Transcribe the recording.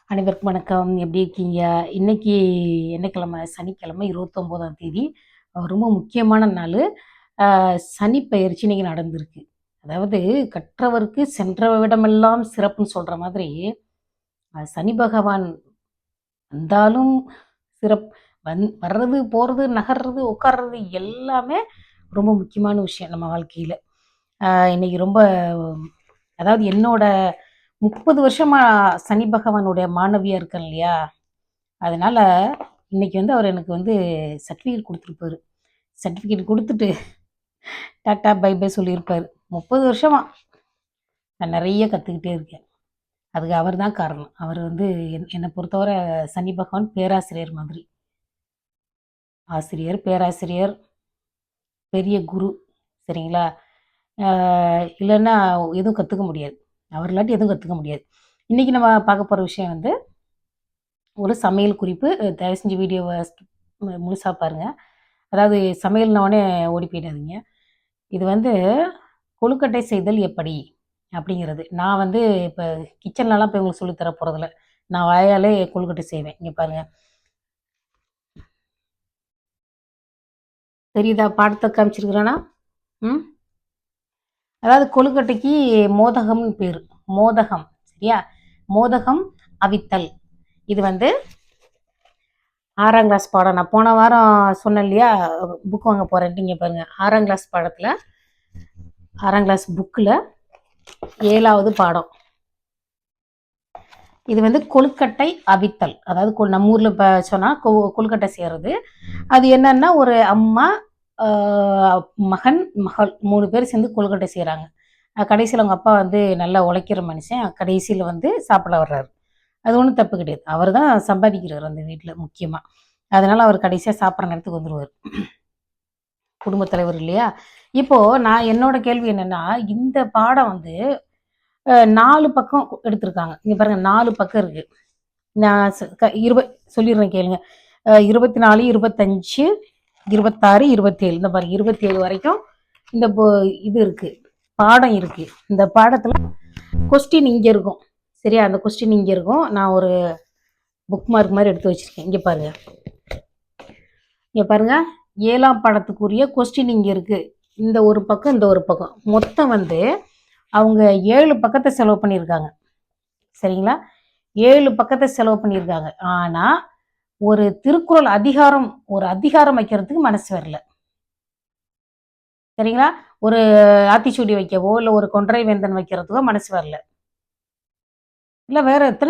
அனைவருக்கும் வணக்கம். எப்படி இருக்கீங்க? இன்னைக்கு என்ன கிழமை? சனிக்கிழமை 29ஆம் தேதி. ரொம்ப முக்கியமான நாள். சனி பெயர்ச்சி இன்னைக்கு நடந்திருக்கு. அதாவது கற்றவருக்கு சென்ற இடமெல்லாம் சிறப்புன்னு சொல்ற மாதிரி, சனி பகவான் வந்தாலும் சிறப் வர்றது, போறது, நகர்றது, உட்கார்றது எல்லாமே ரொம்ப முக்கியமான விஷயம் நம்ம வாழ்க்கையில. இன்னைக்கு ரொம்ப அதாவது என்னோட 30 வருஷமா சனி பகவானுடைய மாணவியா இருக்கேன் இல்லையா? அதனால இன்னைக்கு அவர் எனக்கு சர்டிஃபிகேட் குடுத்துருப்பாரு. சர்டிஃபிகேட் குடுத்துட்டு டாட்டா பை பை சொல்லியிருப்பாரு. 30 வருஷமா நான் நெறைய கத்துக்கிட்டே இருக்கேன். அதுக்கு அவர் தான் காரணம். அவர் என்ன பொறுத்தவரை சனி பகவான் பேராசிரியர் மாதிரி. ஆசிரியர், பேராசிரியர், பெரிய குரு. சரிங்களா? இல்லன்னா எதுவும் கத்துக்க முடியாது. அவர் இல்லாட்டி எதுவும் கத்துக்க முடியாது. இன்னைக்கு நம்ம பார்க்க போற விஷயம் ஒரு சமையல் குறிப்பு. தயவு செஞ்சு வீடியோவ முழுசா பாருங்க. அதாவது சமையல்னோடனே ஓடி போயிடாதீங்க. இது கொழுக்கட்டை செய்தல் எப்படி அப்படிங்கிறது. நான் இப்போ கிச்சன்லலாம் போய் உங்களுக்கு சொல்லித் தர போகிறதில்ல. நான் வாயாலே கொழுக்கட்டை செய்வேன். இங்கே பாருங்க. தெரியுதா? பாடத்தை காமிச்சிருக்கிறேன்னா ம் அதாவது கொழுக்கட்டைக்கு மோதகம்னு பேர். மோதகம், சரியா? மோதகம் அவித்தல். இது 6ஆம் கிளாஸ் பாடம். நான் போன வாரம் சொன்னேன் இல்லையா, புக் வாங்க போகிறேன்ட்டு. இங்கே பாருங்க, 6ஆம் கிளாஸ் பாடத்தில் 6ஆம் கிளாஸ் புக்கில் 7வது பாடம். இது கொழுக்கட்டை அவித்தல். அதாவது நம்ம ஊரில் இப்போ சொன்னால் கொழுக்கட்டை செய்கிறது. அது என்னன்னா, ஒரு அம்மா, மகன், மகள் 3 பேர் சேர்ந்து கொழுக்கட்டை செய்கிறாங்க. கடைசியில் அவங்க அப்பா நல்லா உழைக்கிற மனுஷன். கடைசியில் சாப்பிட வர்றாரு. அது ஒன்றும் தப்பு கிடையாது. அவர் தான் சம்பாதிக்கிறார் அந்த வீட்டில் முக்கியமாக. அதனால் அவர் கடைசியாக சாப்பிட்ற நேரத்துக்கு வந்துடுவார். குடும்பத் தலைவர் இல்லையா? இப்போது நான் என்னோட கேள்வி என்னென்னா, இந்த பாடம் 4 பக்கம் எடுத்திருக்காங்க. இங்கே பாருங்க, 4 பக்கம் இருக்கு. நான் சொல்லிடுறேன் கேளுங்க. 24, 25, 26, 27. இந்த பாருங்க, 27 வரைக்கும் இந்த இது இருக்கு, பாடம் இருக்கு. இந்த பாடத்தில் கொஸ்டின் இங்கே இருக்கும். சரியா? அந்த கொஸ்டின் இங்கே இருக்கும். நான் ஒரு புக் மார்க் மாதிரி எடுத்து வச்சிருக்கேன். இங்கே பாருங்க, இங்கே பாருங்க, 7ஆம் பாடத்துக்குரிய கொஸ்டின் இங்கே இருக்கு. இந்த ஒரு பக்கம், இந்த ஒரு பக்கம், மொத்தம் அவங்க 7 பக்கத்தை செலவு பண்ணியிருக்காங்க. சரிங்களா? 7 பக்கத்தை செலவு பண்ணியிருக்காங்க. ஆனால் ஒரு திருக்குறள் அதிகாரம் வைக்கிறதுக்கு மனசு வரல. சரிங்களா? ஒரு ஆத்திச்சூடி வைக்கவோ இல்லை ஒரு கொன்றை வேந்தன் வைக்கிறதுக்கோ மனசு வரல. இல்லை வேற எத்தனை